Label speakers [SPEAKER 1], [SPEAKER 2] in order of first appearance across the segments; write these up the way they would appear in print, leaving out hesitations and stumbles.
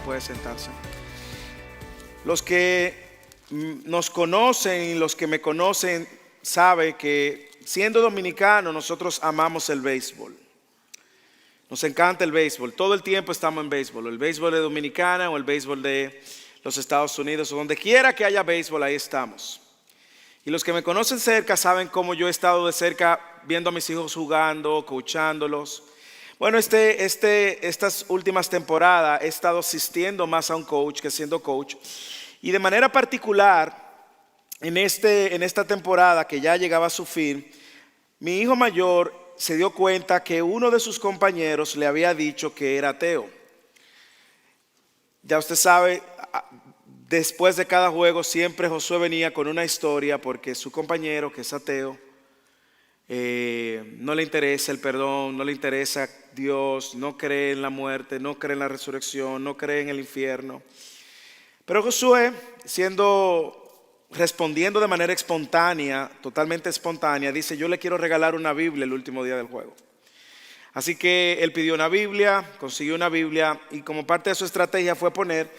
[SPEAKER 1] puede sentarse. Los que nos conocen y los que me conocen saben que siendo dominicanos nosotros amamos el béisbol. Nos encanta el béisbol. Todo el tiempo estamos en béisbol. El béisbol de Dominicana o el béisbol de los Estados Unidos o donde quiera que haya béisbol, ahí estamos. Y los que me conocen cerca saben cómo yo he estado de cerca viendo a mis hijos jugando, coachándolos. Bueno, estas últimas temporadas he estado asistiendo más a un coach que siendo coach. Y de manera particular, en esta temporada que ya llegaba a su fin, mi hijo mayor se dio cuenta que uno de sus compañeros le había dicho que era ateo. Ya usted sabe, después de cada juego siempre Josué venía con una historia porque su compañero, que es ateo, no le interesa el perdón, no le interesa Dios, no cree en la muerte, no cree en la resurrección, no cree en el infierno. Pero Josué, respondiendo de manera espontánea, totalmente espontánea, dice: yo le quiero regalar una Biblia el último día del juego. Así que él pidió una Biblia, consiguió una Biblia y como parte de su estrategia fue poner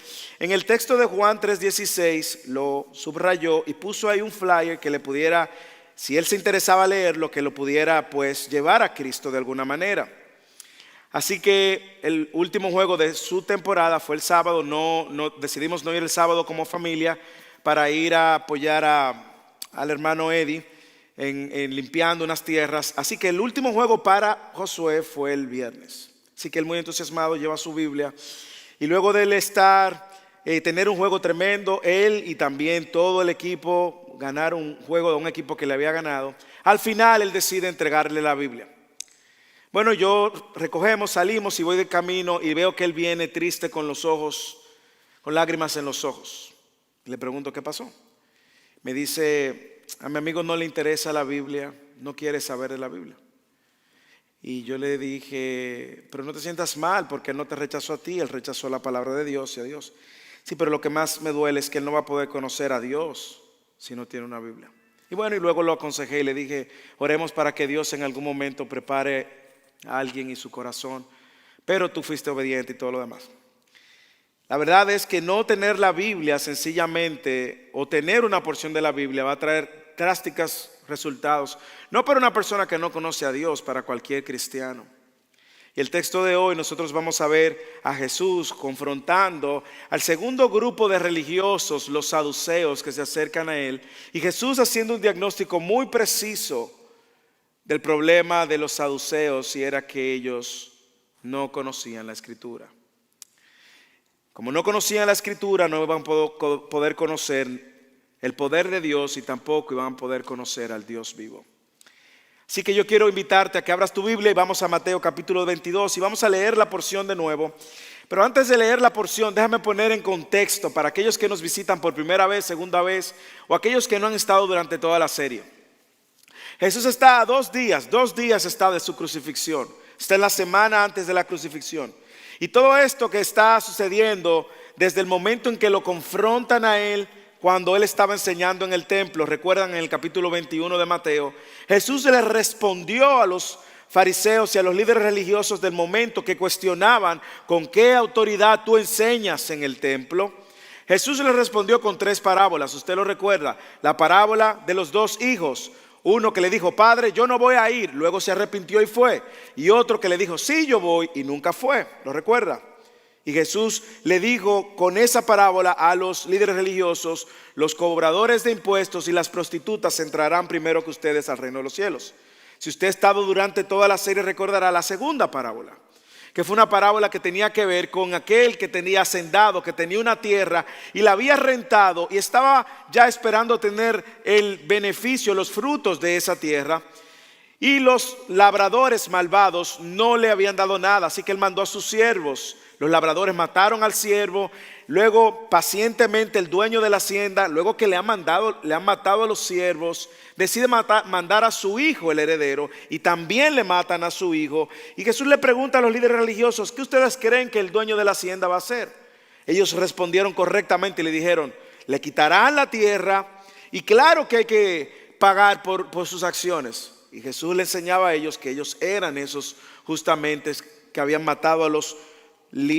[SPEAKER 1] en el texto de Juan 3:16, lo subrayó y puso ahí un flyer que le pudiera, si él se interesaba leerlo, que lo pudiera pues llevar a Cristo de alguna manera. Así que el último juego de su temporada fue el sábado. Decidimos no ir el sábado como familia para ir a apoyar al hermano Eddie en limpiando unas tierras. Así que el último juego para Josué fue el viernes. Así que él, muy entusiasmado, lleva su Biblia. Y luego de él tener un juego tremendo, él y también todo el equipo ganaron un juego de un equipo que le había ganado. Al final él decide entregarle la Biblia. Bueno, salimos y voy de camino y veo que él viene triste con los ojos, con lágrimas en los ojos. Le pregunto: ¿qué pasó? Me dice: a mi amigo no le interesa la Biblia, no quiere saber de la Biblia. Y yo le dije: pero no te sientas mal porque él no te rechazó a ti, él rechazó la palabra de Dios y a Dios. Sí, pero lo que más me duele es que él no va a poder conocer a Dios si no tiene una Biblia. Y bueno, y luego lo aconsejé y le dije: oremos para que Dios en algún momento prepare a alguien y su corazón, pero tú fuiste obediente y todo lo demás. La verdad es que no tener la Biblia sencillamente, o tener una porción de la Biblia, va a traer drásticos resultados, no para una persona que no conoce a Dios, para cualquier cristiano. Y el texto de hoy nosotros vamos a ver a Jesús confrontando al segundo grupo de religiosos, los saduceos, que se acercan a él, y Jesús haciendo un diagnóstico muy preciso del problema de los saduceos, y era que ellos no conocían la Escritura. Como no conocían la Escritura, no iban a poder conocer el poder de Dios y tampoco iban a poder conocer al Dios vivo. Así que yo quiero invitarte a que abras tu Biblia y vamos a Mateo capítulo 22 y vamos a leer la porción de nuevo. Pero antes de leer la porción, déjame poner en contexto para aquellos que nos visitan por primera vez, segunda vez, o aquellos que no han estado durante toda la serie. Jesús está a 2 días está de su crucifixión. Está en la semana antes de la crucifixión. Y todo esto que está sucediendo desde el momento en que lo confrontan a él, cuando él estaba enseñando en el templo, recuerdan en el capítulo 21 de Mateo, Jesús le respondió a los fariseos y a los líderes religiosos del momento que cuestionaban con qué autoridad tú enseñas en el templo. Jesús le respondió con 3 parábolas, usted lo recuerda: la parábola de los 2 hijos. Uno que le dijo: Padre, yo no voy a ir, luego se arrepintió y fue. Y otro que le dijo: sí, yo voy, y nunca fue. ¿Lo recuerda? Y Jesús le dijo con esa parábola a los líderes religiosos: los cobradores de impuestos y las prostitutas entrarán primero que ustedes al reino de los cielos. Si usted ha estado durante toda la serie, recordará la segunda parábola, que fue una parábola que tenía que ver con aquel que tenía hacendado, que tenía una tierra y la había rentado y estaba ya esperando tener el beneficio, los frutos de esa tierra. Y los labradores malvados no le habían dado nada, así que él mandó a sus siervos. Los labradores mataron al siervo. Luego pacientemente el dueño de la hacienda, luego que le han matado a los siervos, decide mandar a su hijo, el heredero, y también le matan a su hijo. Y Jesús le pregunta a los líderes religiosos: ¿qué ustedes creen que el dueño de la hacienda va a hacer? Ellos respondieron correctamente y le dijeron: le quitarán la tierra y claro que hay que pagar por sus acciones. Y Jesús le enseñaba a ellos que ellos eran esos justamente que habían matado a los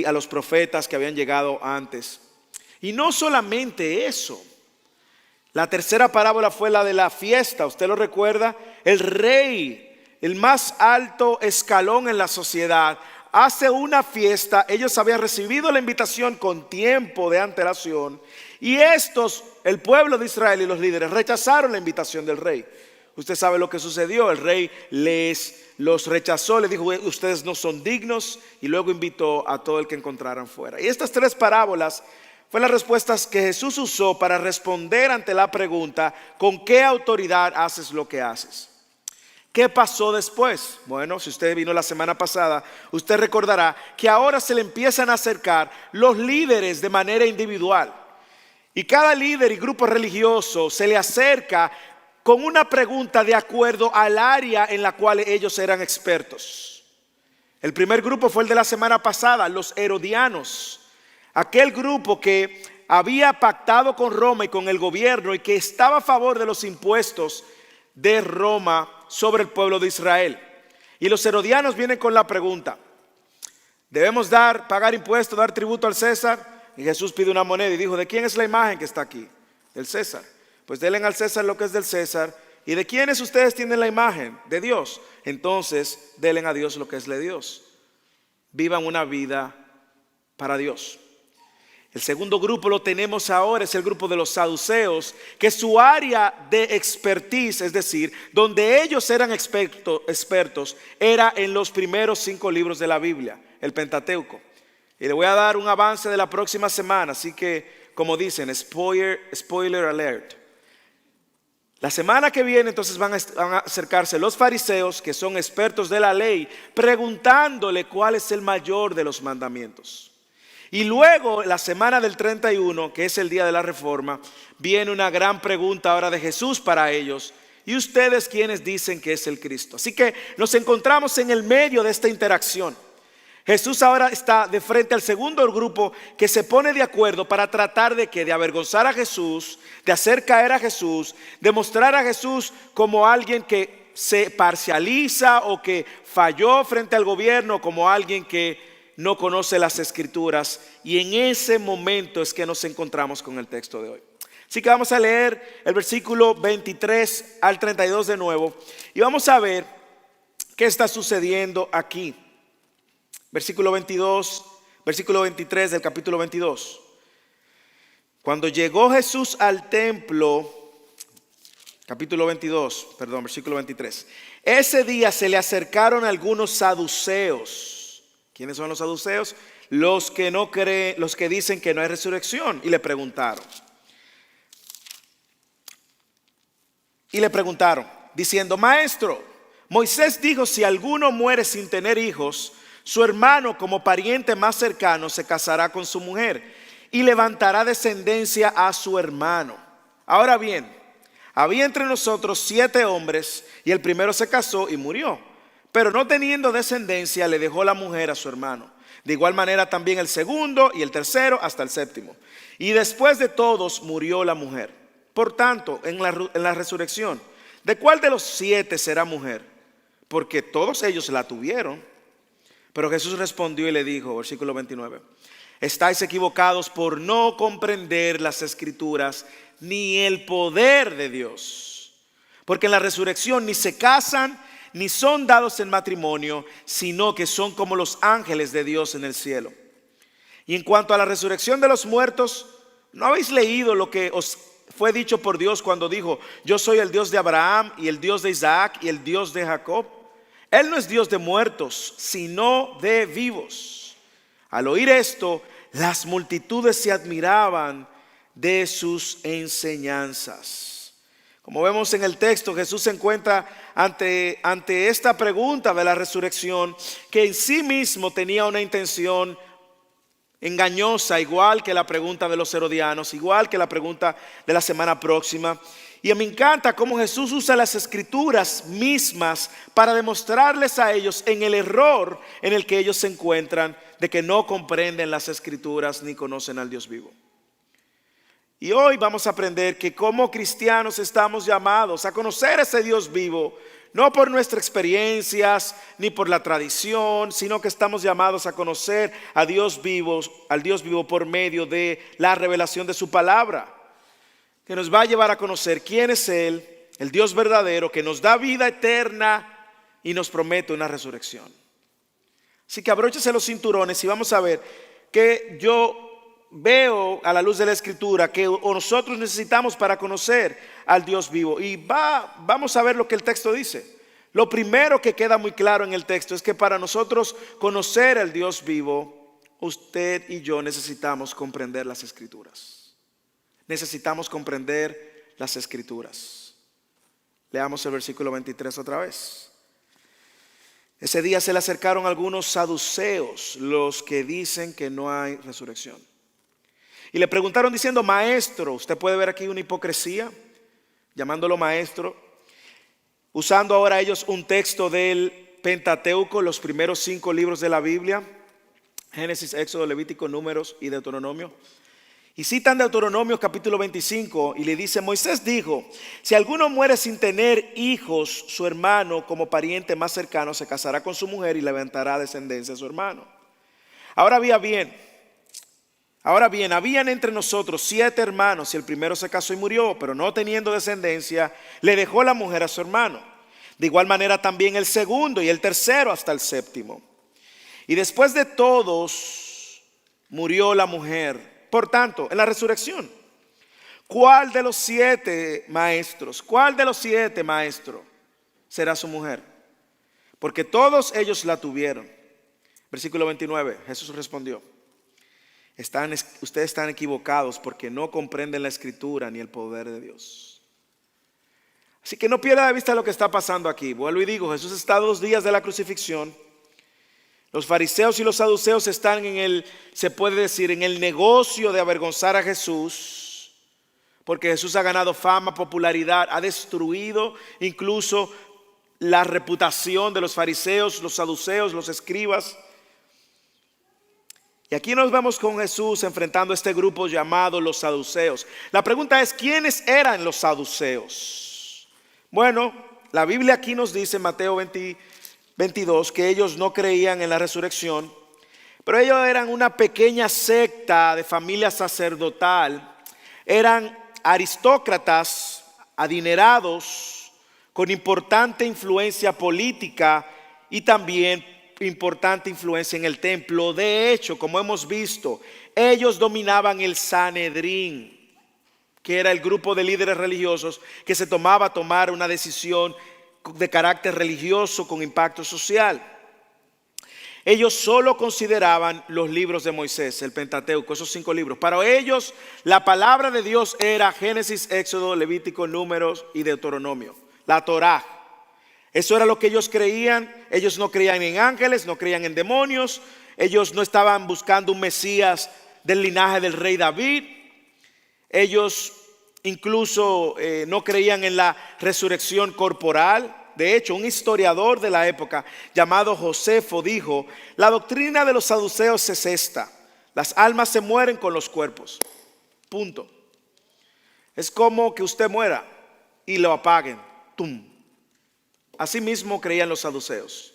[SPEAKER 1] a los profetas que habían llegado antes. Y no solamente eso. La tercera parábola fue la de la fiesta. ¿Usted lo recuerda? El rey, el más alto escalón en la sociedad, hace una fiesta. Ellos habían recibido la invitación con tiempo de antelación. Y estos, el pueblo de Israel y los líderes, rechazaron la invitación del rey. Usted sabe lo que sucedió. El rey los rechazó, le dijo: ustedes no son dignos, y luego invitó a todo el que encontraran fuera. Y estas tres parábolas fueron las respuestas que Jesús usó para responder ante la pregunta: ¿con qué autoridad haces lo que haces? ¿Qué pasó después? Bueno, si usted vino la semana pasada, usted recordará que ahora se le empiezan a acercar los líderes de manera individual. Y cada líder y grupo religioso se le acerca con una pregunta de acuerdo al área en la cual ellos eran expertos. El primer grupo fue el de la semana pasada, los herodianos. Aquel grupo que había pactado con Roma y con el gobierno y que estaba a favor de los impuestos de Roma sobre el pueblo de Israel. Y los herodianos vienen con la pregunta: ¿debemos pagar impuestos, dar tributo al César? Y Jesús pide una moneda y dijo: ¿de quién es la imagen que está aquí? Del César. Pues denle al César lo que es del César. ¿Y de quiénes ustedes tienen la imagen? De Dios. Entonces denle a Dios lo que es de Dios. Vivan una vida para Dios. El segundo grupo lo tenemos ahora, es el grupo de los saduceos, que su área de expertise, es decir, donde ellos eran expertos, era en los primeros 5 libros de la Biblia, el Pentateuco. Y le voy a dar un avance de la próxima semana, así que, como dicen, spoiler alert. La semana que viene entonces van a acercarse los fariseos, que son expertos de la ley, preguntándole cuál es el mayor de los mandamientos. Y luego, la semana del 31, que es el día de la reforma, viene una gran pregunta ahora de Jesús para ellos: ¿y ustedes quiénes dicen que es el Cristo? Así que nos encontramos en el medio de esta interacción. Jesús ahora está de frente al segundo grupo que se pone de acuerdo para tratar de avergonzar a Jesús, de hacer caer a Jesús, de mostrar a Jesús como alguien que se parcializa o que falló frente al gobierno, como alguien que no conoce las Escrituras. Y en ese momento es que nos encontramos con el texto de hoy. Así que vamos a leer el versículo 23 al 32 de nuevo y vamos a ver qué está sucediendo aquí. Versículo 23 del capítulo 22. Cuando llegó Jesús al templo, versículo 23. Ese día se le acercaron algunos saduceos. ¿Quiénes son los saduceos? Los que no creen, los que dicen que no hay resurrección. Y le preguntaron, diciendo: Maestro, Moisés dijo: si alguno muere sin tener hijos, su hermano como pariente más cercano se casará con su mujer y levantará descendencia a su hermano. Ahora bien, había entre nosotros 7 hombres y el primero se casó y murió, pero no teniendo descendencia le dejó la mujer a su hermano. De igual manera también el segundo y el tercero hasta el séptimo. Y después de todos murió la mujer. Por tanto, en la resurrección, ¿de cuál de los 7 será mujer? Porque todos ellos la tuvieron. Pero Jesús respondió y le dijo, versículo 29, estáis equivocados por no comprender las Escrituras ni el poder de Dios. Porque en la resurrección ni se casan ni son dados en matrimonio, sino que son como los ángeles de Dios en el cielo. Y en cuanto a la resurrección de los muertos, ¿no habéis leído lo que os fue dicho por Dios cuando dijo: yo soy el Dios de Abraham y el Dios de Isaac y el Dios de Jacob? Él no es Dios de muertos, sino de vivos. Al oír esto, las multitudes se admiraban de sus enseñanzas. Como vemos en el texto, Jesús se encuentra ante esta pregunta de la resurrección, que en sí mismo tenía una intención engañosa, igual que la pregunta de los herodianos, igual que la pregunta de la semana próxima. Y me encanta cómo Jesús usa las Escrituras mismas para demostrarles a ellos en el error en el que ellos se encuentran, de que no comprenden las Escrituras ni conocen al Dios vivo. Y hoy vamos a aprender que como cristianos estamos llamados a conocer ese Dios vivo, No por nuestras experiencias ni por la tradición, sino que estamos llamados a conocer a Dios vivo, al Dios vivo por medio de la revelación de su palabra, que nos va a llevar a conocer quién es Él, el Dios verdadero, que nos da vida eterna y nos promete una resurrección. Así que abróchese los cinturones y vamos a ver que yo veo a la luz de la Escritura que nosotros necesitamos para conocer al Dios vivo. Y vamos a ver lo que el texto dice. Lo primero que queda muy claro en el texto es que para nosotros conocer al Dios vivo, usted y yo necesitamos comprender las Escrituras. Necesitamos comprender las Escrituras. Leamos el versículo 23 otra vez. Ese día se le acercaron algunos saduceos, los que dicen que no hay resurrección. Y le preguntaron diciendo: maestro, usted puede ver aquí una hipocresía, llamándolo maestro, usando ahora ellos un texto del Pentateuco, los primeros 5 libros de la Biblia, Génesis, Éxodo, Levítico, Números y Deuteronomio. Y citan Deuteronomio capítulo 25 y le dice: Moisés dijo, si alguno muere sin tener hijos, su hermano como pariente más cercano se casará con su mujer y levantará descendencia a su hermano. Ahora bien, habían entre nosotros 7 hermanos y el primero se casó y murió, pero no teniendo descendencia, le dejó la mujer a su hermano. De igual manera también el segundo y el tercero hasta el séptimo. Y después de todos murió la mujer. Por tanto, en la resurrección, ¿cuál de los 7 maestros será su mujer? Porque todos ellos la tuvieron. Versículo 29, Jesús respondió: ustedes están equivocados porque no comprenden la Escritura ni el poder de Dios. Así que no pierda de vista lo que está pasando aquí. Vuelvo y digo, Jesús está a 2 días de la crucifixión. Los fariseos y los saduceos están se puede decir, en el negocio de avergonzar a Jesús, porque Jesús ha ganado fama, popularidad, ha destruido incluso la reputación de los fariseos, los saduceos, los escribas. Y aquí nos vemos con Jesús enfrentando a este grupo llamado los saduceos. La pregunta es: ¿quiénes eran los saduceos? Bueno, la Biblia aquí nos dice en Mateo 22 que ellos no creían en la resurrección, pero ellos eran una pequeña secta de familia sacerdotal. Eran aristócratas adinerados con importante influencia política y también importante influencia en el templo. De hecho, como hemos visto, ellos dominaban el Sanedrín, que era el grupo de líderes religiosos que se tomar una decisión de carácter religioso con impacto social. Ellos solo consideraban los libros de Moisés, el Pentateuco, esos 5 libros. Para ellos la palabra de Dios era Génesis, Éxodo, Levítico, Números y Deuteronomio, la Torá. Eso era lo que ellos creían. Ellos no creían en ángeles, no creían en demonios. Ellos no estaban buscando un Mesías del linaje del rey David. Ellos incluso no creían en la resurrección corporal. De hecho, un historiador de la época llamado Josefo dijo: la doctrina de los saduceos es esta: las almas se mueren con los cuerpos. Punto. Es como que usted muera y lo apaguen. ¡Tum! Así mismo creían los saduceos.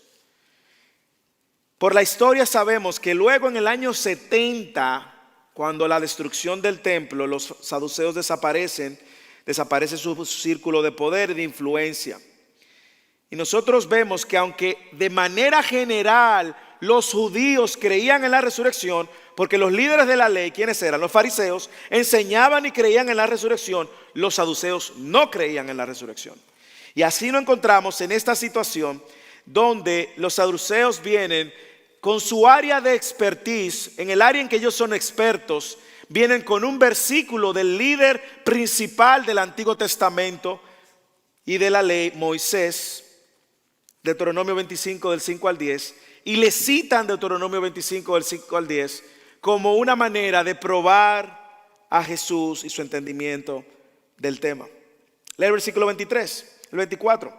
[SPEAKER 1] Por la historia sabemos que luego en el año 70, cuando la destrucción del templo, los saduceos desaparece su círculo de poder y de influencia. Y nosotros vemos que aunque de manera general los judíos creían en la resurrección, porque los líderes de la ley, ¿quiénes eran? Los fariseos, enseñaban y creían en la resurrección, los saduceos no creían en la resurrección. Y así nos encontramos en esta situación donde los saduceos vienen con su área de expertise, en el área en que ellos son expertos, vienen con un versículo del líder principal del Antiguo Testamento y de la ley, Moisés, Deuteronomio 25 del 5 al 10, y le citan Deuteronomio 25 del 5 al 10 como una manera de probar a Jesús y su entendimiento del tema. Lee el versículo 23, el 24.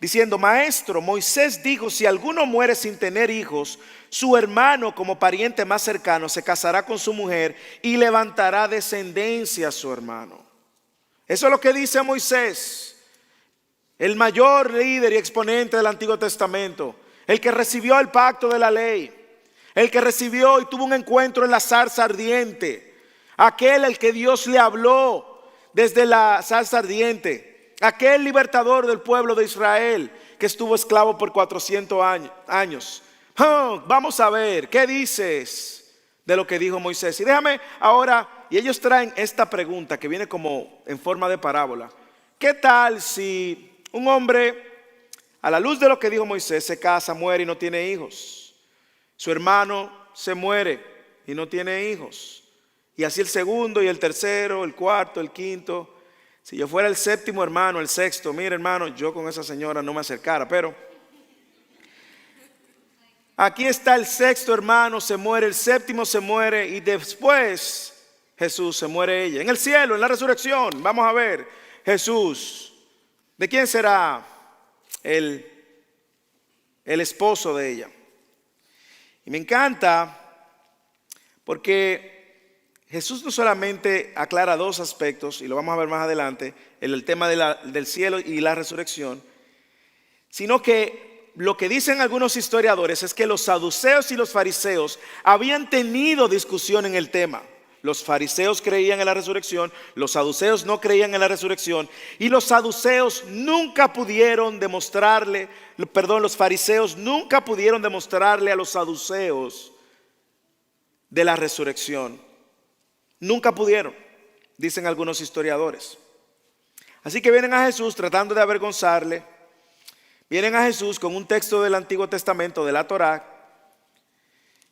[SPEAKER 1] Diciendo: maestro, Moisés dijo: si alguno muere sin tener hijos, su hermano como pariente más cercano se casará con su mujer y levantará descendencia a su hermano. Eso es lo que dice Moisés. el mayor líder y exponente del Antiguo Testamento, el que recibió el pacto de la ley, el que recibió y tuvo un encuentro en la zarza ardiente, aquel al que Dios le habló desde la zarza ardiente, aquel libertador del pueblo de Israel que estuvo esclavo por 400 años. Vamos a ver, ¿qué dices de lo que dijo Moisés? Y déjame ahora, y ellos traen esta pregunta que viene como en forma de parábola. ¿Qué tal si un hombre, a la luz de lo que dijo Moisés, se casa, muere y no tiene hijos? Su hermano se muere y no tiene hijos. Y así el segundo y el tercero, el cuarto, el quinto. Si yo fuera el séptimo hermano, el sexto, mire hermano, yo con esa señora no me acercara, pero aquí está el sexto hermano, se muere, el séptimo se muere y después Jesús se muere ella. En el cielo, en la resurrección, vamos a ver, Jesús, ¿de quién será el esposo de ella? Y me encanta porque Jesús no solamente aclara dos aspectos, y lo vamos a ver más adelante, en el tema del cielo y la resurrección, sino que lo que dicen algunos historiadores es que los saduceos y los fariseos habían tenido discusión en el tema. Los fariseos creían en la resurrección, los saduceos no creían en la resurrección, y los fariseos nunca pudieron demostrarle a los saduceos de la resurrección. Nunca pudieron, dicen algunos historiadores. Así que vienen a Jesús tratando de avergonzarle. Vienen a Jesús con un texto del Antiguo Testamento, de la Torá.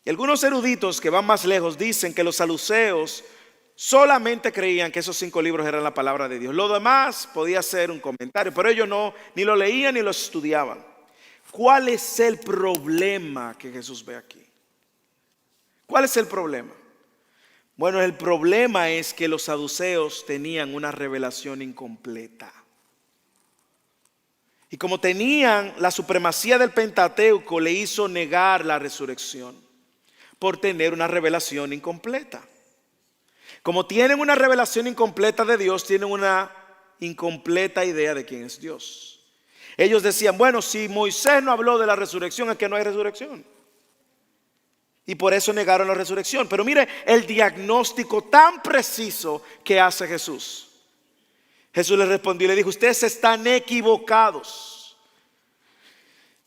[SPEAKER 1] Y algunos eruditos que van más lejos dicen que los saduceos solamente creían que esos 5 libros eran la palabra de Dios. Lo demás podía ser un comentario, pero ellos no, ni lo leían ni lo estudiaban. ¿Cuál es el problema que Jesús ve aquí? ¿Cuál es el problema? Bueno, el problema es que los saduceos tenían una revelación incompleta. Y como tenían la supremacía del Pentateuco, le hizo negar la resurrección por tener una revelación incompleta. Como tienen una revelación incompleta de Dios, tienen una incompleta idea de quién es Dios. Ellos decían, bueno, si Moisés no habló de la resurrección, es que no hay resurrección. Y por eso negaron la resurrección. Pero mire el diagnóstico tan preciso que hace Jesús. Jesús le respondió y le dijo, ustedes están equivocados.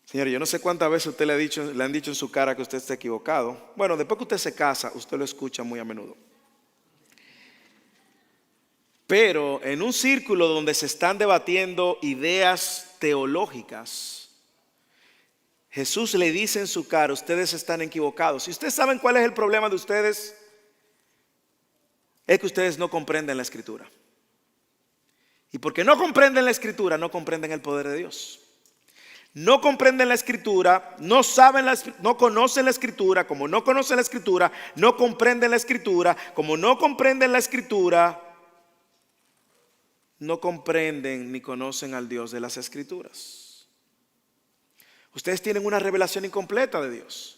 [SPEAKER 1] Señor, yo no sé cuántas veces usted le han dicho en su cara que usted está equivocado. Bueno, después que usted se casa, usted lo escucha muy a menudo. Pero en un círculo donde se están debatiendo ideas teológicas, Jesús le dice en su cara, ustedes están equivocados. ¿Y ustedes saben cuál es el problema de ustedes? Es que ustedes no comprenden la Escritura. Y porque no comprenden la Escritura, no comprenden el poder de Dios. No comprenden la Escritura, no conocen la Escritura. Como no conocen la Escritura, no comprenden la Escritura. Como no comprenden la Escritura, no comprenden ni conocen al Dios de las Escrituras. Ustedes tienen una revelación incompleta de Dios.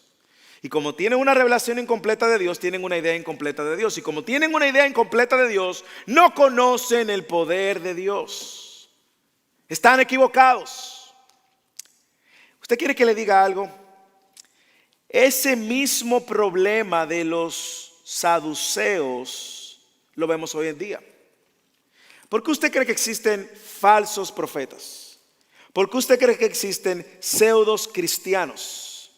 [SPEAKER 1] Y como tienen una revelación incompleta de Dios, tienen una idea incompleta de Dios. Y como tienen una idea incompleta de Dios, no conocen el poder de Dios. Están equivocados. ¿Usted quiere que le diga algo? Ese mismo problema de los saduceos lo vemos hoy en día. ¿Por qué usted cree que existen falsos profetas? ¿Por qué usted cree que existen pseudos cristianos?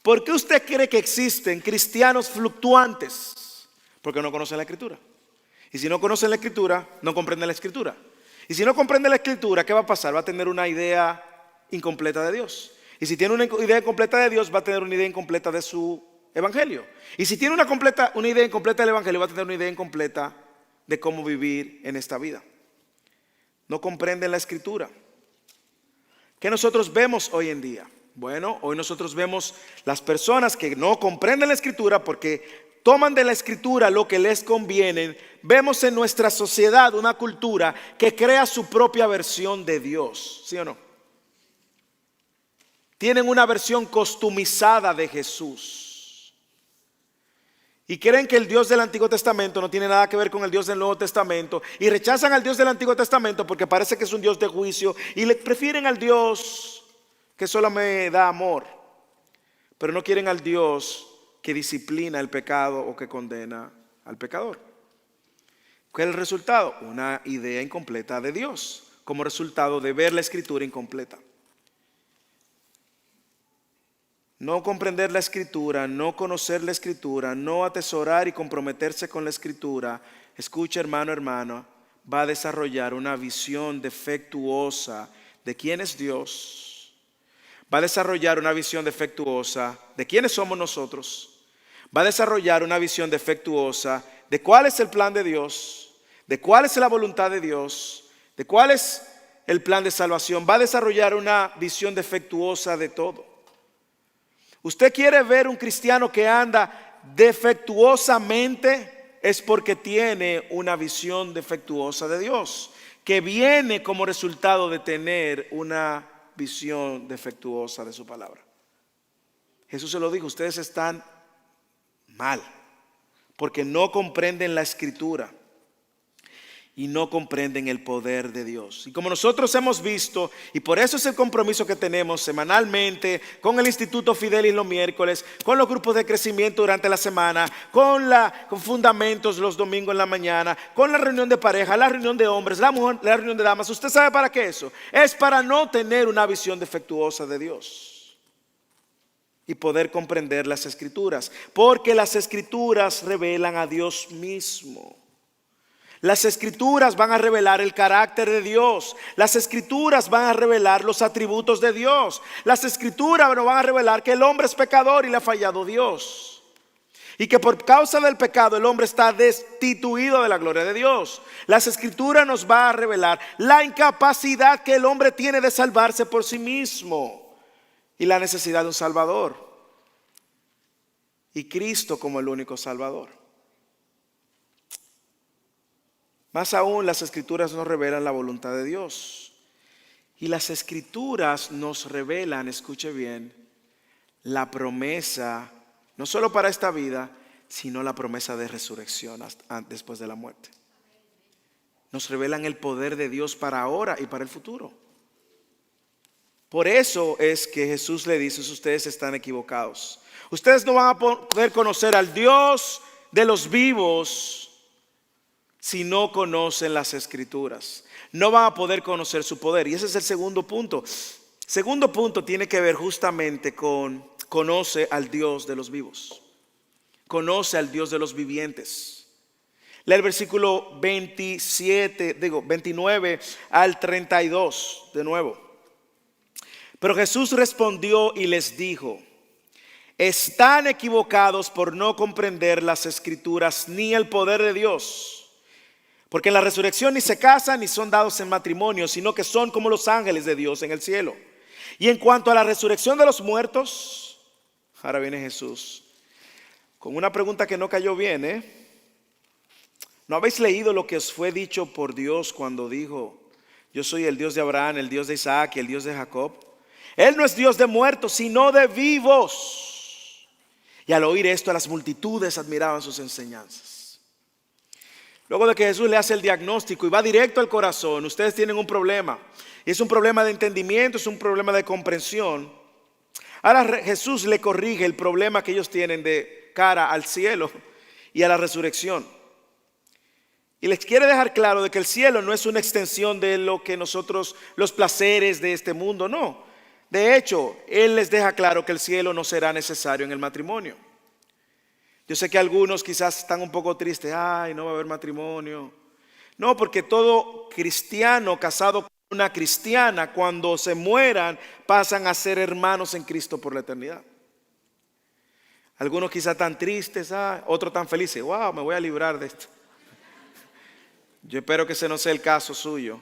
[SPEAKER 1] ¿Por qué usted cree que existen cristianos fluctuantes? Porque no conocen la Escritura. Y si no conocen la Escritura, no comprenden la Escritura. Y si no comprenden la Escritura, ¿qué va a pasar? Va a tener una idea incompleta de Dios. Y si tiene una idea incompleta de Dios, va a tener una idea incompleta de su evangelio. Y si tiene una idea incompleta del evangelio, va a tener una idea incompleta de cómo vivir en esta vida. No comprenden la Escritura. ¿Qué nosotros vemos hoy en día? Bueno, hoy nosotros vemos las personas que no comprenden la Escritura porque toman de la Escritura lo que les conviene. Vemos en nuestra sociedad una cultura que crea su propia versión de Dios, ¿sí o no? Tienen una versión customizada de Jesús. Y creen que el Dios del Antiguo Testamento no tiene nada que ver con el Dios del Nuevo Testamento. Y rechazan al Dios del Antiguo Testamento porque parece que es un Dios de juicio. Y le prefieren al Dios que solo me da amor. Pero no quieren al Dios que disciplina el pecado o que condena al pecador. ¿Cuál es el resultado? Una idea incompleta de Dios, como resultado de ver la Escritura incompleta. No comprender la Escritura, no conocer la Escritura, no atesorar y comprometerse con la Escritura, escucha hermano, hermana, va a desarrollar una visión defectuosa de quién es Dios. Va a desarrollar una visión defectuosa de quiénes somos nosotros. Va a desarrollar una visión defectuosa de cuál es el plan de Dios, de cuál es la voluntad de Dios, de cuál es el plan de salvación. Va a desarrollar una visión defectuosa de todo. Usted quiere ver un cristiano que anda defectuosamente, es porque tiene una visión defectuosa de Dios, que viene como resultado de tener una visión defectuosa de su palabra. Jesús se lo dijo, ustedes están mal, porque no comprenden la Escritura y no comprenden el poder de Dios. Y como nosotros hemos visto, y por eso es el compromiso que tenemos semanalmente con el Instituto Fidelis los miércoles, con los grupos de crecimiento durante la semana, con fundamentos los domingos en la mañana, con la reunión de pareja, la reunión de hombres, la reunión de damas. ¿Usted sabe para qué eso? Es para no tener una visión defectuosa de Dios y poder comprender las Escrituras, porque las Escrituras revelan a Dios mismo. Las Escrituras van a revelar el carácter de Dios. Las Escrituras van a revelar los atributos de Dios. Las Escrituras nos van a revelar que el hombre es pecador y le ha fallado Dios. Y que por causa del pecado el hombre está destituido de la gloria de Dios. Las Escrituras nos van a revelar la incapacidad que el hombre tiene de salvarse por sí mismo y la necesidad de un Salvador. Y Cristo como el único Salvador. Más aún, las Escrituras nos revelan la voluntad de Dios. Y las Escrituras nos revelan, escuche bien, la promesa, no solo para esta vida, sino la promesa de resurrección después de la muerte. Nos revelan el poder de Dios para ahora y para el futuro. Por eso es que Jesús le dice, ustedes están equivocados. Ustedes no van a poder conocer al Dios de los vivos si no conocen las Escrituras. No van a poder conocer su poder. Y ese es el segundo punto. Segundo punto tiene que ver justamente con conoce al Dios de los vivos. Conoce al Dios de los vivientes. Lea el versículo 29 al 32 de nuevo. Pero Jesús respondió y les dijo: están equivocados por no comprender las Escrituras ni el poder de Dios. Porque en la resurrección ni se casan ni son dados en matrimonio, sino que son como los ángeles de Dios en el cielo. Y en cuanto a la resurrección de los muertos, ahora viene Jesús con una pregunta que no cayó bien, ¿No habéis leído lo que os fue dicho por Dios cuando dijo: yo soy el Dios de Abraham, el Dios de Isaac y el Dios de Jacob? Él no es Dios de muertos, sino de vivos. Y al oír esto, las multitudes admiraban sus enseñanzas. Luego de que Jesús le hace el diagnóstico y va directo al corazón, ustedes tienen un problema. Y es un problema de entendimiento, es un problema de comprensión. Ahora Jesús le corrige el problema que ellos tienen de cara al cielo y a la resurrección. Y les quiere dejar claro de que el cielo no es una extensión de lo que nosotros, los placeres de este mundo, no. De hecho, Él les deja claro que el cielo no será necesario en el matrimonio. Yo sé que algunos quizás están un poco tristes. Ay, no va a haber matrimonio. No, porque todo cristiano casado con una cristiana, cuando se mueran, pasan a ser hermanos en Cristo por la eternidad. Algunos quizás tan tristes, otros tan felices. Wow, me voy a librar de esto. Yo espero que ese no sea el caso suyo.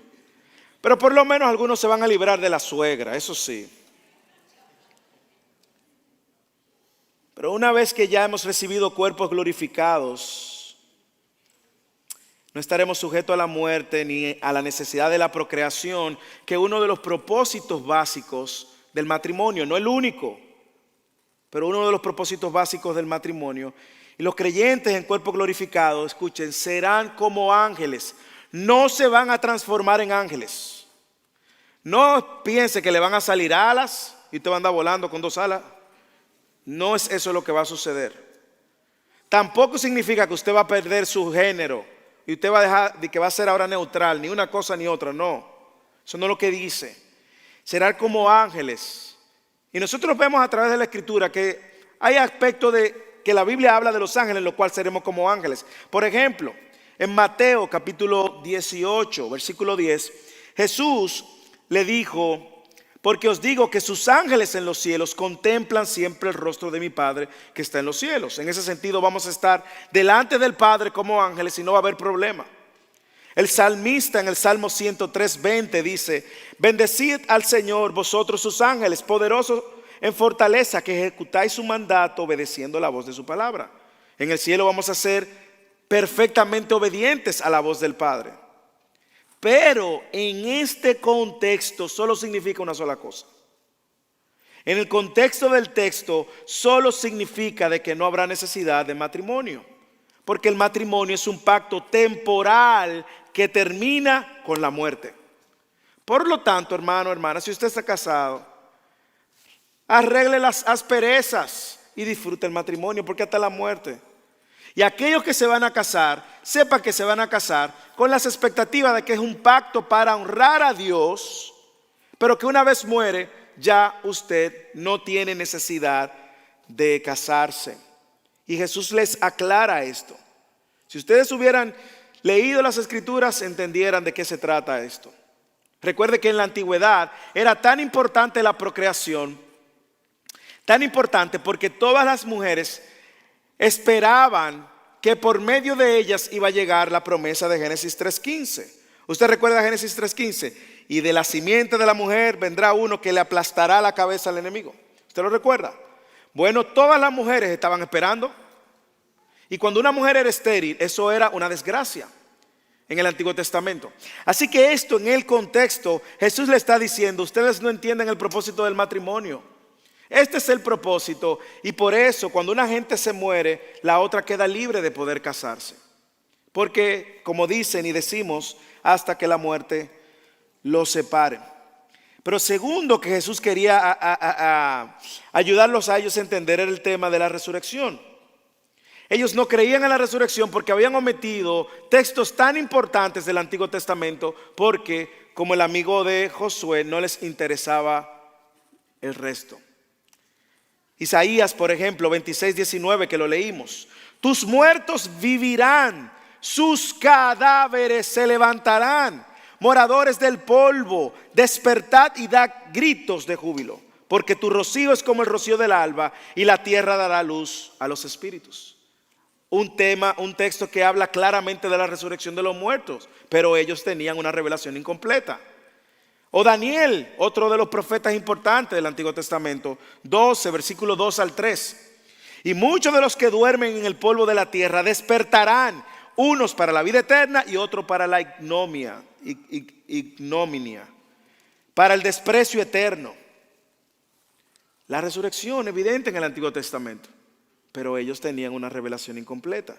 [SPEAKER 1] Pero por lo menos algunos se van a librar de la suegra, eso sí. Pero una vez que ya hemos recibido cuerpos glorificados, no estaremos sujetos a la muerte ni a la necesidad de la procreación, que es uno de los propósitos básicos del matrimonio, no el único, pero uno de los propósitos básicos del matrimonio. Y los creyentes en cuerpo glorificado, escuchen, serán como ángeles. No se van a transformar en ángeles. No piense que le van a salir alas y usted va a andar volando con 2 alas. No es eso lo que va a suceder. Tampoco significa que usted va a perder su género y usted va a dejar de que va a ser ahora neutral, ni una cosa ni otra. No, eso no es lo que dice. Serán como ángeles. Y nosotros vemos a través de la Escritura que hay aspectos de que la Biblia habla de los ángeles, en lo cual seremos como ángeles. Por ejemplo, en Mateo capítulo 18, versículo 10, Jesús le dijo: porque os digo que sus ángeles en los cielos contemplan siempre el rostro de mi Padre que está en los cielos. En ese sentido vamos a estar delante del Padre como ángeles y no va a haber problema. El salmista en el Salmo 103:20 dice: bendecid al Señor vosotros sus ángeles, poderosos en fortaleza, que ejecutáis su mandato obedeciendo la voz de su palabra. En el cielo vamos a ser perfectamente obedientes a la voz del Padre. Pero en este contexto solo significa una sola cosa. En el contexto del texto solo significa de que no habrá necesidad de matrimonio, porque el matrimonio es un pacto temporal que termina con la muerte. Por lo tanto, hermano, hermana, si usted está casado, arregle las asperezas y disfrute el matrimonio, porque hasta la muerte. Y aquellos que se van a casar, sepan que se van a casar con las expectativas de que es un pacto para honrar a Dios, pero que una vez muere, ya usted no tiene necesidad de casarse. Y Jesús les aclara esto. Si ustedes hubieran leído las Escrituras, entendieran de qué se trata esto. Recuerde que en la antigüedad era tan importante la procreación, tan importante porque todas las mujeres esperaban que por medio de ellas iba a llegar la promesa de Génesis 3:15. Usted recuerda Génesis 3:15: y de la simiente de la mujer vendrá uno que le aplastará la cabeza al enemigo. ¿Usted lo recuerda? Bueno, todas las mujeres estaban esperando. Y cuando una mujer era estéril, eso era una desgracia en el Antiguo Testamento. Así que esto, en el contexto, Jesús le está diciendo: ustedes no entienden el propósito del matrimonio. Este es el propósito, y por eso cuando una gente se muere, la otra queda libre de poder casarse. Porque, como dicen y decimos, hasta que la muerte los separe. Pero segundo que Jesús quería ayudarlos a ellos a entender era el tema de la resurrección. Ellos no creían en la resurrección porque habían omitido textos tan importantes del Antiguo Testamento, porque, como el amigo de Josué, no les interesaba el resto. Isaías, por ejemplo, 26:19, que lo leímos: tus muertos vivirán, sus cadáveres se levantarán, moradores del polvo, despertad y dad gritos de júbilo, porque tu rocío es como el rocío del alba, y la tierra dará luz a los espíritus. Un texto que habla claramente de la resurrección de los muertos, pero ellos tenían una revelación incompleta. O Daniel, otro de los profetas importantes del Antiguo Testamento, 12, versículo 2 al 3. Y muchos de los que duermen en el polvo de la tierra despertarán, unos para la vida eterna y otros para la ignominia, para el desprecio eterno. La resurrección evidente en el Antiguo Testamento, pero ellos tenían una revelación incompleta.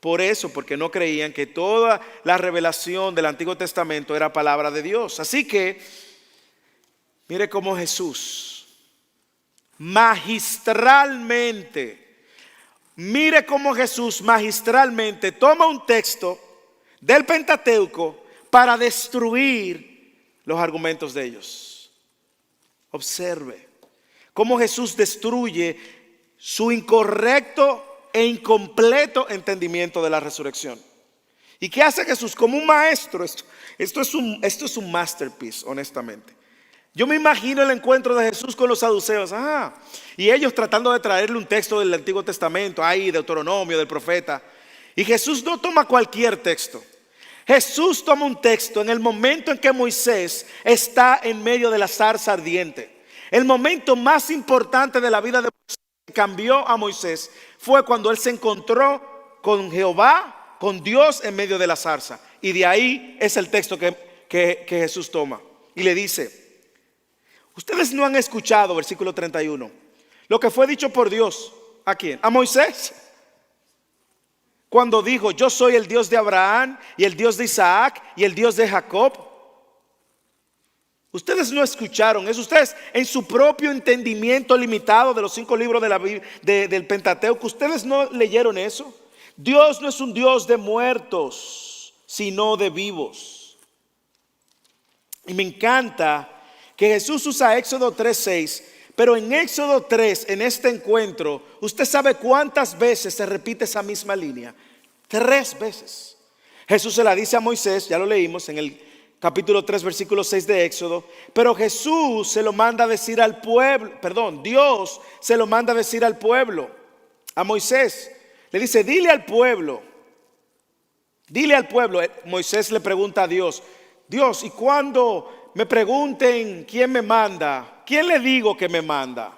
[SPEAKER 1] Por eso, porque no creían que toda la revelación del Antiguo Testamento era palabra de Dios. Así que, mire cómo Jesús magistralmente toma un texto del Pentateuco para destruir los argumentos de ellos. Observe cómo Jesús destruye su incorrecto e incompleto entendimiento de la resurrección. ¿Y qué hace Jesús? Como un maestro. Esto es un masterpiece, honestamente. Yo me imagino el encuentro de Jesús con los saduceos. Y ellos tratando de traerle un texto del Antiguo Testamento, ahí, Deuteronomio, del profeta. Y Jesús no toma cualquier texto. Jesús toma un texto en el momento en que Moisés está en medio de la zarza ardiente. El momento más importante de la vida de Moisés, que cambió a Moisés, fue cuando él se encontró con Jehová, con Dios en medio de la zarza. Y de ahí es el texto que Jesús toma. Y le dice: ustedes no han escuchado, versículo 31, lo que fue dicho por Dios. ¿A quién? A Moisés. cuando dijo: yo soy el Dios de Abraham y el Dios de Isaac y el Dios de Jacob? Ustedes no escucharon eso. Ustedes, en su propio entendimiento limitado de los 5 libros de la Biblia, del Pentateuco, ustedes no leyeron eso. Dios no es un Dios de muertos, sino de vivos. Y me encanta que Jesús usa Éxodo 3:6, pero en Éxodo 3, en este encuentro, usted sabe cuántas veces se repite esa misma línea. 3 veces. Jesús se la dice a Moisés, ya lo leímos en el capítulo 3, versículo 6 de Éxodo, pero Jesús se lo manda a decir al pueblo, Dios se lo manda a decir al pueblo, a Moisés. Le dice: dile al pueblo. Moisés le pregunta a Dios: Dios, ¿y cuando me pregunten quién me manda, quién le digo que me manda?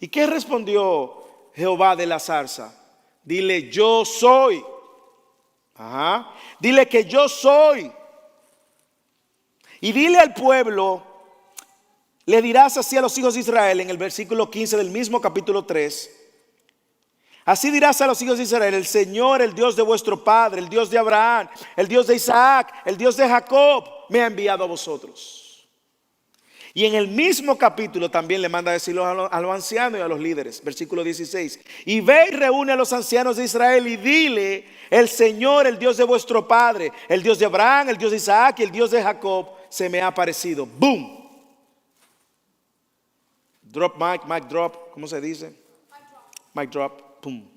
[SPEAKER 1] ¿Y qué respondió Jehová de la zarza? Dile: yo soy. Dile que yo soy. Y dile al pueblo, le dirás así a los hijos de Israel, en el versículo 15 del mismo capítulo 3. Así dirás a los hijos de Israel: el Señor, el Dios de vuestro padre, el Dios de Abraham, el Dios de Isaac, el Dios de Jacob, me ha enviado a vosotros. Y en el mismo capítulo también le manda a decirlo a los ancianos y a los líderes. Versículo 16. Y ve y reúne a los ancianos de Israel y dile: el Señor, el Dios de vuestro padre, el Dios de Abraham, el Dios de Isaac y el Dios de Jacob, se me ha aparecido. Boom. Drop mic, mic drop. ¿Cómo se dice? Mic drop. Boom.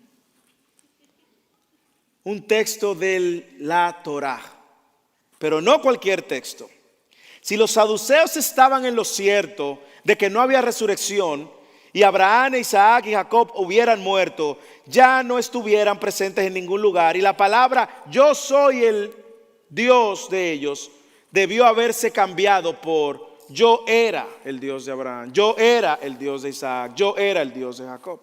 [SPEAKER 1] Un texto de la Torá, pero no cualquier texto. Si los saduceos estaban en lo cierto de que no había resurrección y Abraham, Isaac y Jacob hubieran muerto, ya no estuvieran presentes en ningún lugar, y la palabra yo soy el Dios de ellos debió haberse cambiado por yo era el Dios de Abraham, yo era el Dios de Isaac, yo era el Dios de Jacob.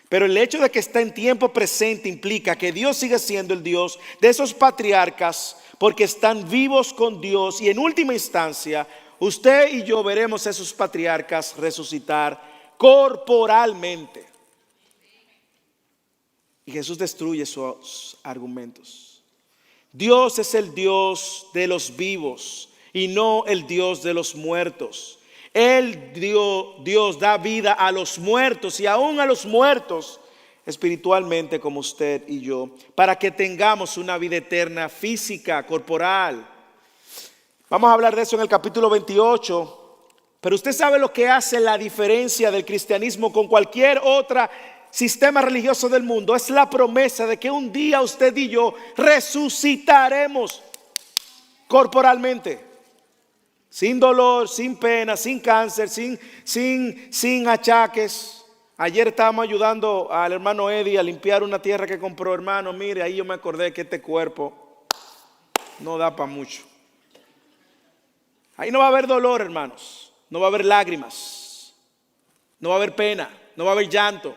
[SPEAKER 1] Pero el hecho de que está en tiempo presente implica que Dios sigue siendo el Dios de esos patriarcas, porque están vivos con Dios, y en última instancia usted y yo veremos a esos patriarcas resucitar corporalmente. Y Jesús destruye sus argumentos. Dios es el Dios de los vivos y no el Dios de los muertos. Dios da vida a los muertos, y aún a los muertos espiritualmente, como usted y yo, para que tengamos una vida eterna física, corporal. Vamos a hablar de eso en el capítulo 28. Pero usted sabe lo que hace la diferencia del cristianismo con cualquier otro sistema religioso del mundo. Es la promesa de que un día usted y yo resucitaremos corporalmente. Sin dolor, sin pena, sin cáncer, sin achaques. Ayer estábamos ayudando al hermano Eddie a limpiar una tierra que compró. Hermano, mire, ahí yo me acordé que este cuerpo no da para mucho. Ahí no va a haber dolor, hermanos. No va a haber lágrimas. No va a haber pena. No va a haber llanto.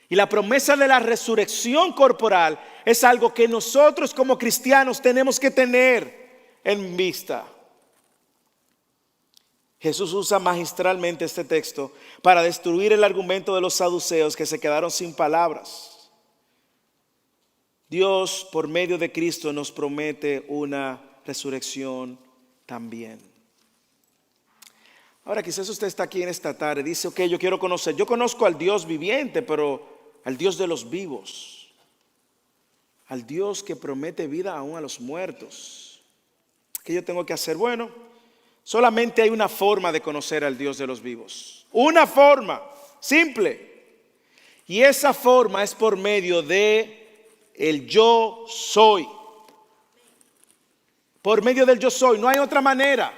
[SPEAKER 1] Y la promesa de la resurrección corporal es algo que nosotros como cristianos tenemos que tener en vista. Jesús usa magistralmente este texto para destruir el argumento de los saduceos que se quedaron sin palabras. Dios, por medio de Cristo, nos promete una resurrección también. Ahora, quizás usted está aquí en esta tarde y dice: ok, yo quiero conocer. Yo conozco al Dios viviente, pero al Dios de los vivos, al Dios que promete vida aún a los muertos. ¿Qué yo tengo que hacer? Bueno, solamente hay una forma de conocer al Dios de los vivos. Una forma simple. Y esa forma es por medio de el yo soy. Por medio del yo soy. No hay otra manera.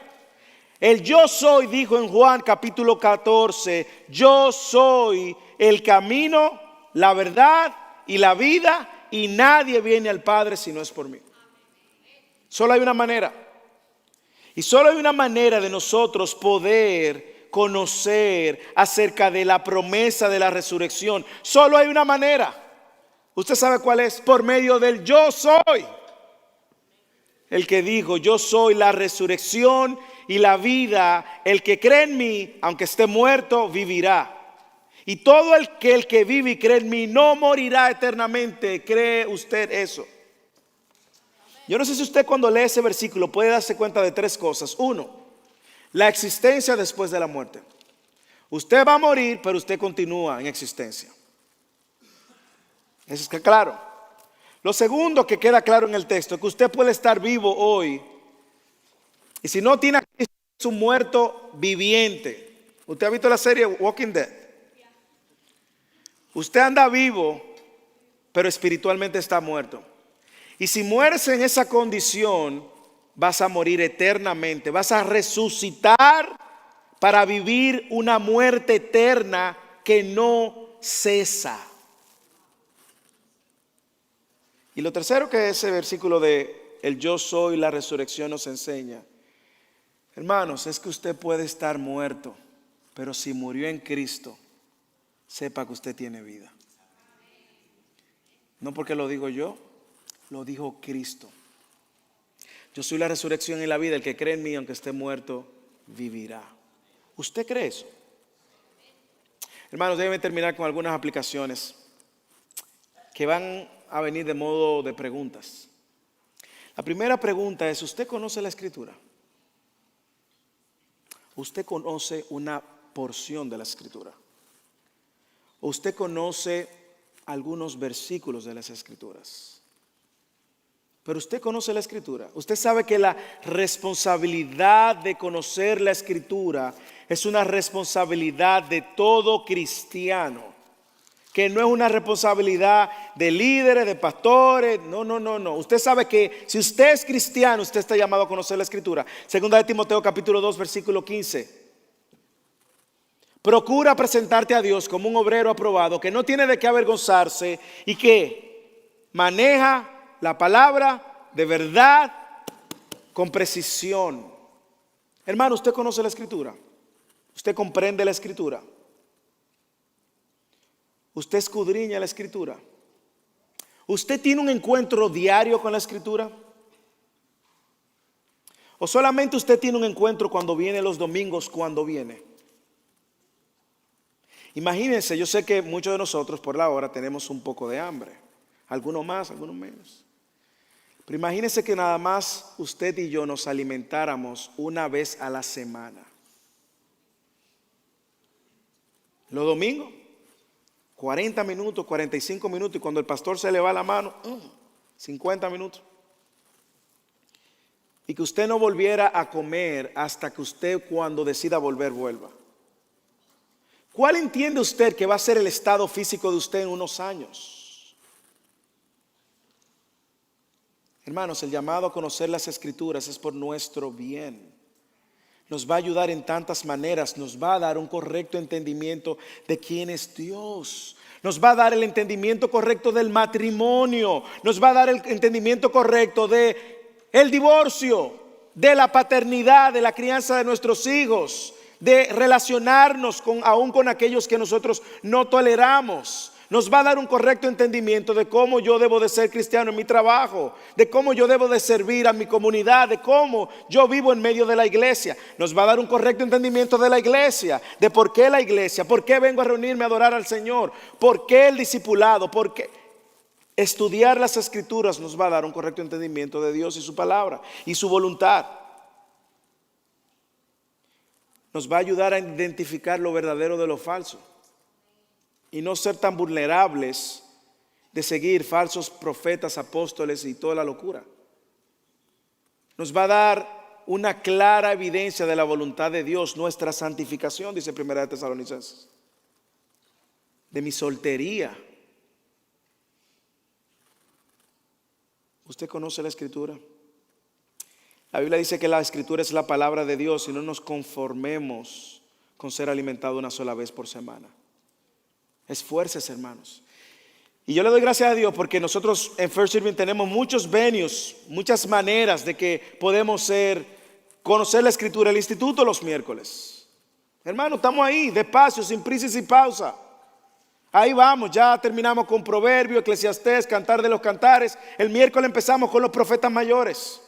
[SPEAKER 1] El yo soy dijo en Juan capítulo 14: yo soy el camino, la verdad y la vida, y nadie viene al Padre si no es por mí. Solo hay una manera. Y solo hay una manera de nosotros poder conocer acerca de la promesa de la resurrección. Solo hay una manera. ¿Usted sabe cuál es? Por medio del yo soy. El que dijo: yo soy la resurrección y la vida. El que cree en mí, aunque esté muerto, vivirá. Y todo el que vive y cree en mí no morirá eternamente. ¿Cree usted eso? Yo no sé si usted cuando lee ese versículo puede darse cuenta de tres cosas. Uno, la existencia después de la muerte. Usted va a morir, pero usted continúa en existencia. Eso es claro. Lo segundo que queda claro en el texto es que usted puede estar vivo hoy. Y si no tiene a Cristo, es un muerto viviente. ¿Usted ha visto la serie Walking Dead? Usted anda vivo, pero espiritualmente está muerto. Y si mueres en esa condición, vas a morir eternamente. Vas a resucitar para vivir una muerte eterna que no cesa. Y lo tercero que ese versículo de el yo soy la resurrección nos enseña, hermanos, es que usted puede estar muerto, pero si murió en Cristo, sepa que usted tiene vida. No porque lo digo yo, lo dijo Cristo. Yo soy la resurrección y la vida. El que cree en mí, aunque esté muerto, vivirá. ¿Usted cree eso? Hermanos, déjenme terminar con algunas aplicaciones que van a venir de modo de preguntas. La primera pregunta es: ¿usted conoce la Escritura? ¿Usted conoce una porción de la Escritura? ¿Usted conoce algunos versículos de las Escrituras? Pero usted conoce la Escritura. Usted sabe que la responsabilidad de conocer la Escritura es una responsabilidad de todo cristiano, que no es una responsabilidad de líderes, de pastores. No. Usted sabe que si usted es cristiano, usted está llamado a conocer la Escritura. Segunda de Timoteo capítulo 2 versículo 15. Procura presentarte a Dios como un obrero aprobado, que no tiene de qué avergonzarse y que maneja la palabra de verdad con precisión. Hermano, ¿usted conoce la Escritura? ¿Usted comprende la Escritura? ¿Usted escudriña la Escritura? ¿Usted tiene un encuentro diario con la Escritura? ¿O solamente usted tiene un encuentro cuando viene los domingos, cuando viene? Imagínense, yo sé que muchos de nosotros por la hora tenemos un poco de hambre. Algunos más, algunos menos. Pero imagínense que nada más usted y yo nos alimentáramos una vez a la semana. Los domingos, 40 minutos, 45 minutos. Y cuando el pastor se le va la mano, 50 minutos. Y que usted no volviera a comer hasta que usted, cuando decida volver, vuelva. ¿Cuál entiende usted que va a ser el estado físico de usted en unos años? Hermanos, el llamado a conocer las Escrituras es por nuestro bien. Nos va a ayudar en tantas maneras. Nos va a dar un correcto entendimiento de quién es Dios. Nos va a dar el entendimiento correcto del matrimonio. Nos va a dar el entendimiento correcto de el divorcio, de la paternidad, de la crianza de nuestros hijos, de relacionarnos aún con aquellos que nosotros no toleramos. Nos va a dar un correcto entendimiento de cómo yo debo de ser cristiano en mi trabajo, de cómo yo debo de servir a mi comunidad, de cómo yo vivo en medio de la iglesia. Nos va a dar un correcto entendimiento de la iglesia, de por qué la iglesia, por qué vengo a reunirme a adorar al Señor, por qué el discipulado, por qué. Estudiar las Escrituras nos va a dar un correcto entendimiento de Dios y su palabra y su voluntad. Nos va a ayudar a identificar lo verdadero de lo falso y no ser tan vulnerables de seguir falsos profetas, apóstoles y toda la locura. Nos va a dar una clara evidencia de la voluntad de Dios, nuestra santificación, dice Primera de Tesalonicenses, de mi soltería. ¿Usted conoce la Escritura? La Biblia dice que la Escritura es la palabra de Dios y no nos conformemos con ser alimentados una sola vez por semana. Esfuércese, hermanos. Y yo le doy gracias a Dios porque nosotros en First Serving tenemos muchos venues, muchas maneras de que podemos conocer la Escritura. El instituto los miércoles. Hermano, estamos ahí, despacio, sin prisa y sin pausa. Ahí vamos, ya terminamos con Proverbio, Eclesiastés, Cantar de los Cantares. El miércoles empezamos con los profetas mayores.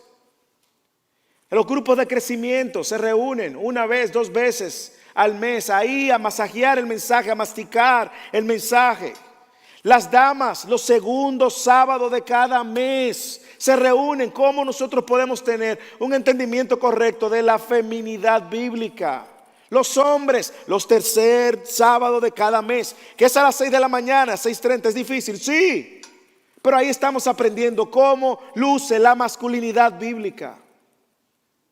[SPEAKER 1] Los grupos de crecimiento se reúnen una vez, 2 veces al mes, ahí a masajear el mensaje, a masticar el mensaje. Las damas, los segundos sábados de cada mes se reúnen. ¿Cómo nosotros podemos tener un entendimiento correcto de la feminidad bíblica? Los hombres, los tercer sábado de cada mes, que es a las 6 de la mañana, 6:30, es difícil, sí. Pero ahí estamos aprendiendo cómo luce la masculinidad bíblica.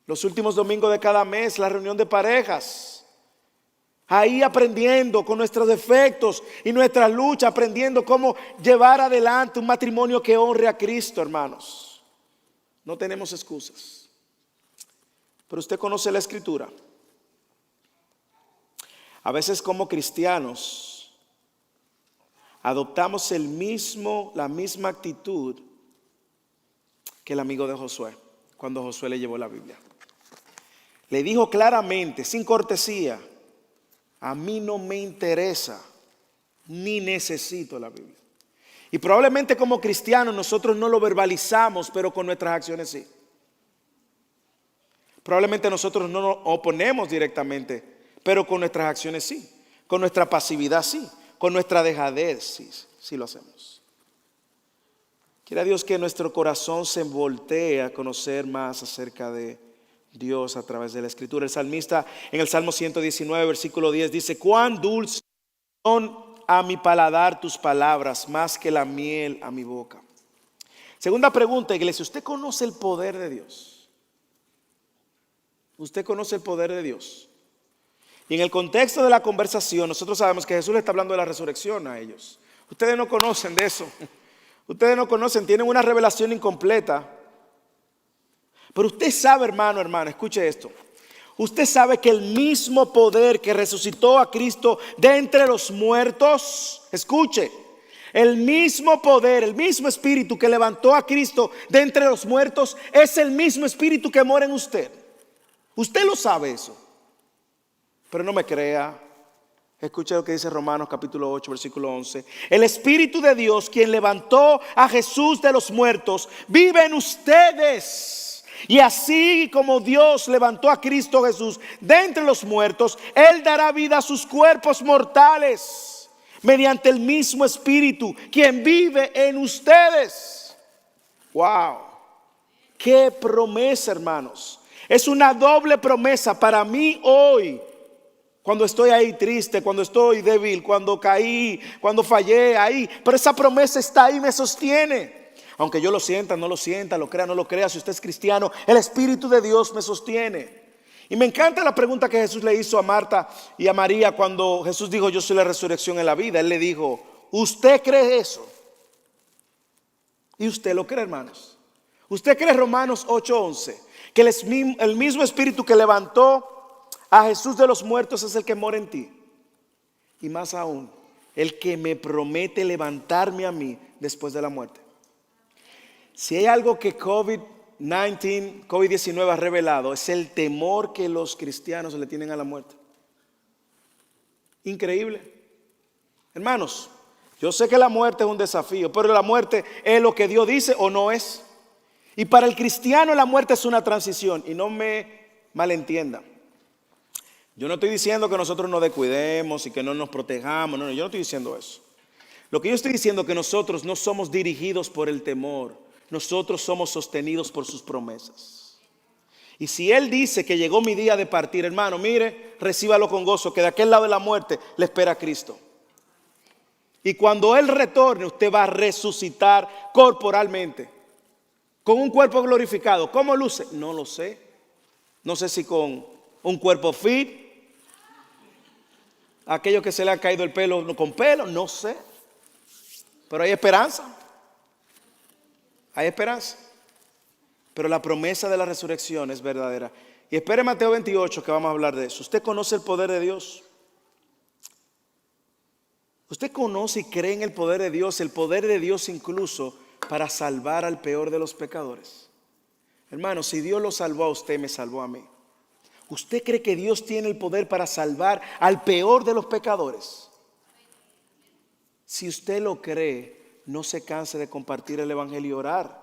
[SPEAKER 1] Los últimos domingos de cada mes, la reunión de parejas. Ahí aprendiendo con nuestros defectos y nuestra lucha, aprendiendo cómo llevar adelante un matrimonio que honre a Cristo, hermanos. No tenemos excusas. Pero usted conoce la Escritura. A veces como cristianos adoptamos la misma actitud que el amigo de Josué, cuando Josué le llevó la Biblia. Le dijo claramente, sin cortesía: a mí no me interesa ni necesito la Biblia. Y probablemente como cristianos nosotros no lo verbalizamos, pero con nuestras acciones sí. Probablemente nosotros no nos oponemos directamente, pero con nuestras acciones sí. Con nuestra pasividad sí. Con nuestra dejadez sí lo hacemos. Quiera Dios que nuestro corazón se voltee a conocer más acerca de Dios a través de la Escritura. El salmista en el Salmo 119, versículo 10 dice: cuán dulces son a mi paladar tus palabras, más que la miel a mi boca. Segunda pregunta, iglesia: ¿usted conoce el poder de Dios? ¿Usted conoce el poder de Dios? Y en el contexto de la conversación, nosotros sabemos que Jesús le está hablando de la resurrección a ellos. Ustedes no conocen de eso. Ustedes no conocen, tienen una revelación incompleta. Pero usted sabe, hermano, escuche esto. Usted sabe que el mismo poder que resucitó a Cristo de entre los muertos, escuche, el mismo poder, el mismo espíritu que levantó a Cristo de entre los muertos es el mismo espíritu que mora en usted. Usted lo sabe eso. Pero no me crea. Escuche lo que dice Romanos capítulo 8, versículo 11. El Espíritu de Dios, quien levantó a Jesús de los muertos, vive en ustedes. Y así como Dios levantó a Cristo Jesús de entre los muertos, Él dará vida a sus cuerpos mortales mediante el mismo Espíritu, quien vive en ustedes. ¡Wow! ¡Qué promesa, hermanos! Es una doble promesa para mí hoy. Cuando estoy ahí triste, cuando estoy débil, cuando caí, cuando fallé ahí. Pero esa promesa está ahí, me sostiene. Aunque yo lo sienta, no lo sienta, lo crea, no lo crea. Si usted es cristiano, el Espíritu de Dios me sostiene. Y me encanta la pregunta que Jesús le hizo a Marta y a María cuando Jesús dijo: yo soy la resurrección y la vida. Él le dijo: ¿usted cree eso? Y usted lo cree, hermanos. ¿Usted cree Romanos 8:11? Que el mismo Espíritu que levantó a Jesús de los muertos es el que mora en ti. Y más aún, el que me promete levantarme a mí después de la muerte. Si hay algo que COVID-19 ha revelado, es el temor que los cristianos le tienen a la muerte. Increíble. Hermanos, yo sé que la muerte es un desafío, pero la muerte es lo que Dios dice o no es. Y para el cristiano la muerte es una transición. Y no me malentiendan. Yo no estoy diciendo que nosotros nos descuidemos y que no nos protejamos. No, yo no estoy diciendo eso. Lo que yo estoy diciendo es que nosotros no somos dirigidos por el temor. Nosotros somos sostenidos por sus promesas. Y si Él dice que llegó mi día de partir, hermano, mire, recíbalo con gozo, que de aquel lado de la muerte le espera Cristo. Y cuando Él retorne, usted va a resucitar corporalmente, con un cuerpo glorificado. ¿Cómo luce? No lo sé. No sé si con un cuerpo fit, aquello que se le ha caído el pelo con pelo, no sé. Pero hay esperanza. Hay esperanza. Pero la promesa de la resurrección es verdadera. Y espere Mateo 28 que vamos a hablar de eso. ¿Usted conoce el poder de Dios? ¿Usted conoce y cree en el poder de Dios? El poder de Dios incluso para salvar al peor de los pecadores. Hermano, si Dios lo salvó a usted, me salvó a mí. ¿Usted cree que Dios tiene el poder para salvar al peor de los pecadores? Si usted lo cree, no se canse de compartir el evangelio y orar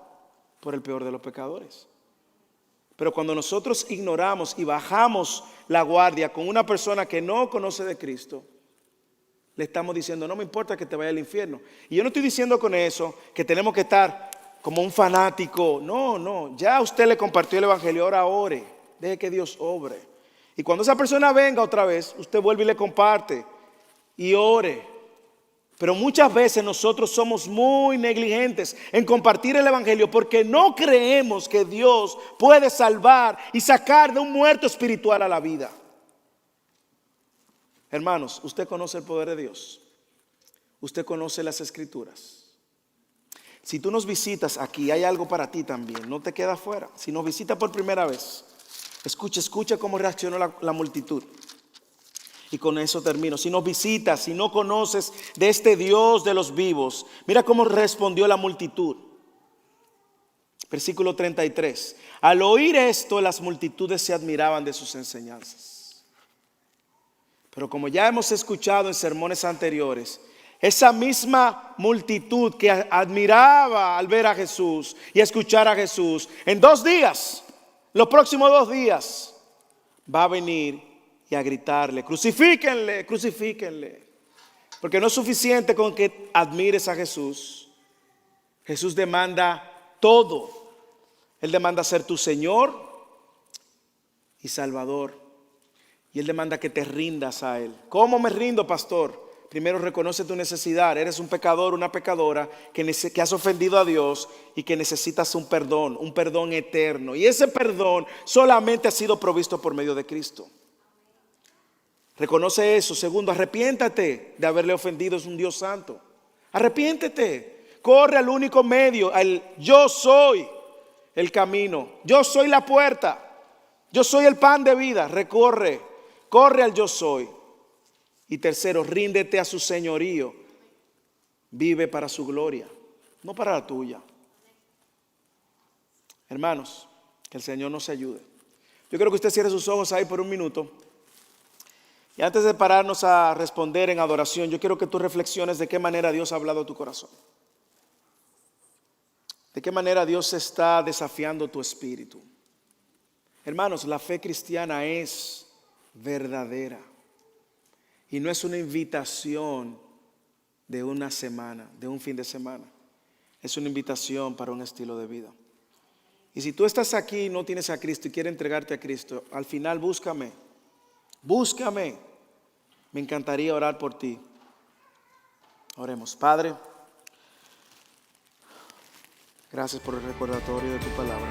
[SPEAKER 1] por el peor de los pecadores. Pero cuando nosotros ignoramos y bajamos la guardia con una persona que no conoce de Cristo, le estamos diciendo, no me importa que te vaya al infierno. Y yo no estoy diciendo con eso que tenemos que estar como un fanático. No, no. Ya usted le compartió el evangelio, ahora ore. Deje que Dios obre. Y cuando esa persona venga otra vez, usted vuelve y le comparte. Y ore. Pero muchas veces nosotros somos muy negligentes en compartir el evangelio porque no creemos que Dios puede salvar y sacar de un muerto espiritual a la vida. Hermanos, usted conoce el poder de Dios. Usted conoce las Escrituras. Si tú nos visitas aquí, hay algo para ti también. No te quedas fuera. Si nos visitas por primera vez, escucha cómo reaccionó la multitud. Y con eso termino. Si nos visitas, si no conoces de este Dios de los vivos, mira cómo respondió la multitud. Versículo 33. Al oír esto, las multitudes se admiraban de sus enseñanzas. Pero como ya hemos escuchado en sermones anteriores, esa misma multitud que admiraba al ver a Jesús y escuchar a Jesús, en 2 días, los próximos 2 días, va a venir y a gritarle, crucifíquenle, crucifíquenle. Porque no es suficiente con que admires a Jesús. Jesús demanda todo. Él demanda ser tu Señor y Salvador. Y Él demanda que te rindas a Él. ¿Cómo me rindo, pastor? Primero reconoce tu necesidad. Eres un pecador, una pecadora que has ofendido a Dios y que necesitas un perdón eterno. Y ese perdón solamente ha sido provisto por medio de Cristo. Reconoce eso. Segundo, arrepiéntate de haberle ofendido. Es un Dios santo. Arrepiéntete. Corre al único medio, al yo soy el camino. Yo soy la puerta. Yo soy el pan de vida. Corre al yo soy. Y tercero, ríndete a su señorío. Vive para su gloria, no para la tuya. Hermanos, que el Señor nos ayude. Yo quiero que usted cierre sus ojos ahí por un minuto. Y antes de pararnos a responder en adoración, yo quiero que tú reflexiones de qué manera Dios ha hablado a tu corazón. De qué manera Dios está desafiando tu espíritu. Hermanos, la fe cristiana es verdadera. Y no es una invitación de una semana, de un fin de semana. Es una invitación para un estilo de vida. Y si tú estás aquí y no tienes a Cristo y quieres entregarte a Cristo, al final búscame. Búscame. Me encantaría orar por ti. Oremos. Padre, gracias por el recordatorio de tu palabra.